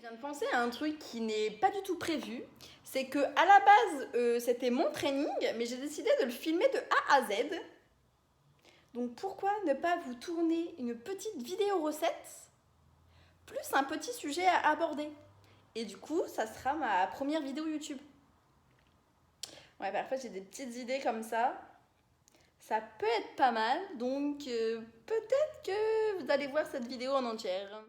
viens de penser à un truc qui n'est pas du tout prévu. C'est que à la base, c'était mon training, mais j'ai décidé de le filmer de A à Z. Donc pourquoi ne pas vous tourner une petite vidéo recette, plus un petit sujet à aborder. Et du coup, ça sera ma première vidéo YouTube. Ouais, parfois j'ai des petites idées comme ça. Ça peut être pas mal, donc peut-être que vous allez voir cette vidéo en entière.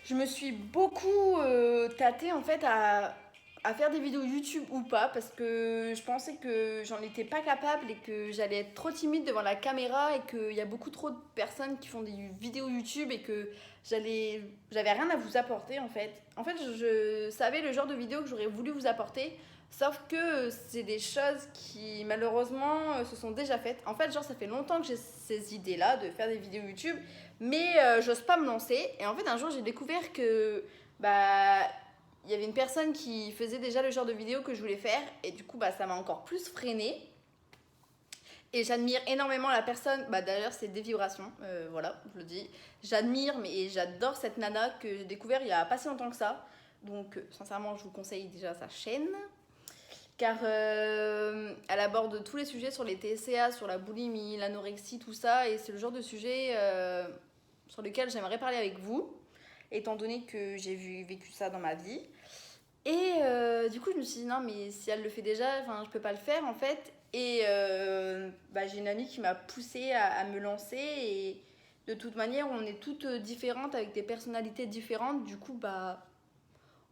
Je me suis beaucoup tâtée en fait à faire des vidéos YouTube ou pas parce que je pensais que j'en étais pas capable et que j'allais être trop timide devant la caméra et qu'il y a beaucoup trop de personnes qui font des vidéos YouTube et que j'avais rien à vous apporter en fait. En fait, je savais le genre de vidéo que j'aurais voulu vous apporter, sauf que c'est des choses qui malheureusement se sont déjà faites. En fait, genre ça fait longtemps que j'ai ces idées-là de faire des vidéos YouTube mais j'ose pas me lancer. Et en fait, un jour, j'ai découvert que bah il y avait une personne qui faisait déjà le genre de vidéo que je voulais faire. Et du coup, bah, ça m'a encore plus freinée. Et j'admire énormément la personne. Bah, d'ailleurs, c'est des vibrations. Voilà, je le dis. J'admire, mais j'adore cette nana que j'ai découvert il y a pas si longtemps que ça. Donc, sincèrement, je vous conseille déjà sa chaîne. Car elle aborde tous les sujets sur les TCA, sur la boulimie, l'anorexie, tout ça. Et c'est le genre de sujet sur lequel j'aimerais parler avec vous, étant donné que j'ai vécu ça dans ma vie. Et du coup, je me suis dit, non, mais si elle le fait déjà, je peux pas le faire en fait. Et bah, j'ai une amie qui m'a poussée à me lancer. Et De toute manière, on est toutes différentes avec des personnalités différentes. Du coup, bah,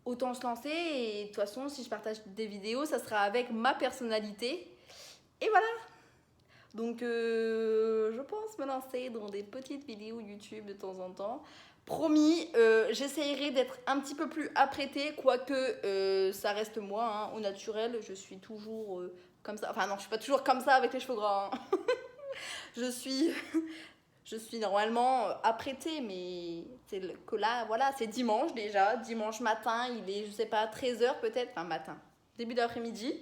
autant se lancer. Et de toute façon, si je partage des vidéos, ça sera avec ma personnalité. Et voilà. Donc, je pense me lancer dans des petites vidéos YouTube de temps en temps. Promis, j'essayerai d'être un petit peu plus apprêtée, quoique ça reste moi, hein, au naturel. Je suis toujours comme ça. Enfin, non, je suis pas toujours comme ça avec les cheveux gras. Hein. je suis, je suis normalement apprêtée, mais c'est que là, voilà, c'est dimanche déjà. Dimanche matin, il est, je sais pas, 13h peut-être. Enfin, matin, début d'après-midi.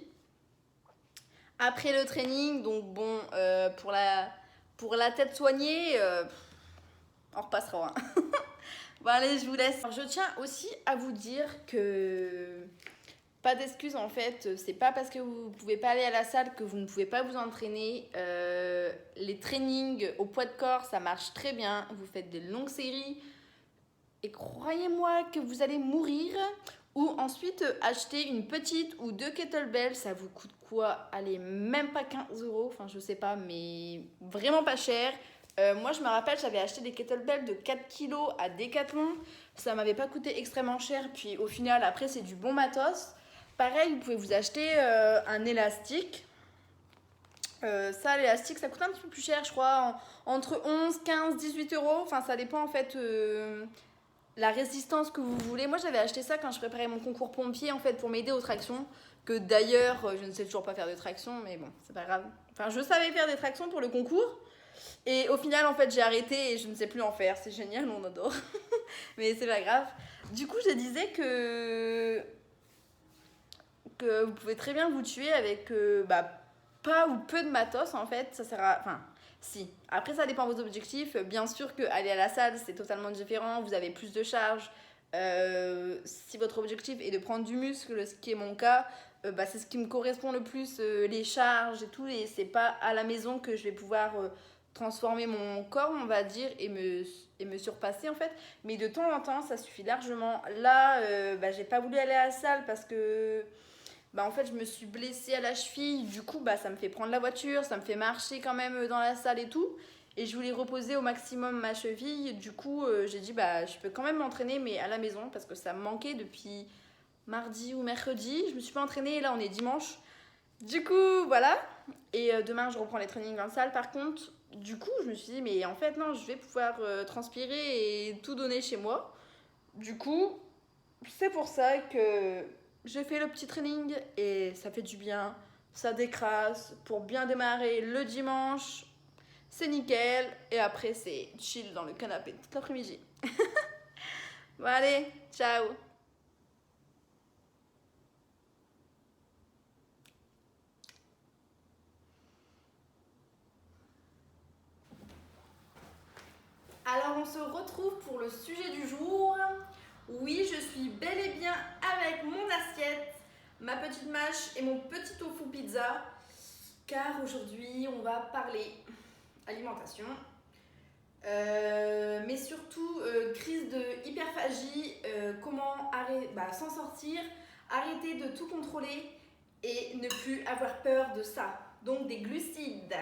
Après le training, donc bon, pour la tête soignée, on repassera. Hein. Bon allez, je vous laisse. Alors, je tiens aussi à vous dire que pas d'excuses en fait, c'est pas parce que vous pouvez pas aller à la salle que vous ne pouvez pas vous entraîner. Les trainings au poids de corps, ça marche très bien. Vous faites des longues séries et croyez-moi que vous allez mourir. Ou ensuite acheter une petite ou deux kettlebells, ça vous coûte quoi? Allez, même pas 15 euros, enfin je sais pas, mais vraiment pas cher. Moi je me rappelle, j'avais acheté des kettlebells de 4 kilos à Decathlon, ça m'avait pas coûté extrêmement cher, puis au final après c'est du bon matos. Pareil, vous pouvez vous acheter un élastique. Ça, l'élastique, ça coûte un petit peu plus cher, je crois, entre 11, 15, 18 euros. Enfin, ça dépend en fait la résistance que vous voulez. Moi, j'avais acheté ça quand je préparais mon concours pompier, en fait, pour m'aider aux tractions. Que d'ailleurs, je ne sais toujours pas faire de traction, mais bon, c'est pas grave. Enfin, je savais faire des tractions pour le concours. Et au final, en fait, j'ai arrêté et je ne sais plus en faire. C'est génial, on adore. mais c'est pas grave. Du coup, je disais que vous pouvez très bien vous tuer avec pas ou peu de matos, en fait. Ça sert à... Enfin, si. Après, ça dépend de vos objectifs. Bien sûr que aller à la salle, c'est totalement différent. Vous avez plus de charges. Si votre objectif est de prendre du muscle, ce qui est mon cas, c'est ce qui me correspond le plus, les charges et tout. Et c'est pas à la maison que je vais pouvoir transformer mon corps, on va dire, et me surpasser en fait. Mais de temps en temps, ça suffit largement. Là, j'ai pas voulu aller à la salle parce que en fait je me suis blessée à la cheville, du coup ça me fait prendre la voiture, ça me fait marcher quand même dans la salle et tout, et je voulais reposer au maximum ma cheville, du coup j'ai dit je peux quand même m'entraîner mais à la maison parce que ça me manquait depuis mardi ou mercredi, je me suis pas entraînée et là on est dimanche, du coup voilà, et demain je reprends les trainings en salle par contre, du coup je me suis dit mais en fait non, je vais pouvoir transpirer et tout donner chez moi, du coup c'est pour ça que j'ai fait le petit training et ça fait du bien, ça décrase pour bien démarrer le dimanche, c'est nickel et après c'est chill dans le canapé toute l'après-midi. Bon allez, ciao. Alors on se retrouve pour le sujet du jour. Oui, je suis bel et bien avec mon assiette, ma petite mâche et mon petit tofu pizza. Car aujourd'hui, on va parler alimentation. Mais surtout, crise de hyperphagie, comment s'en sortir, arrêter de tout contrôler et ne plus avoir peur de ça. Donc des glucides.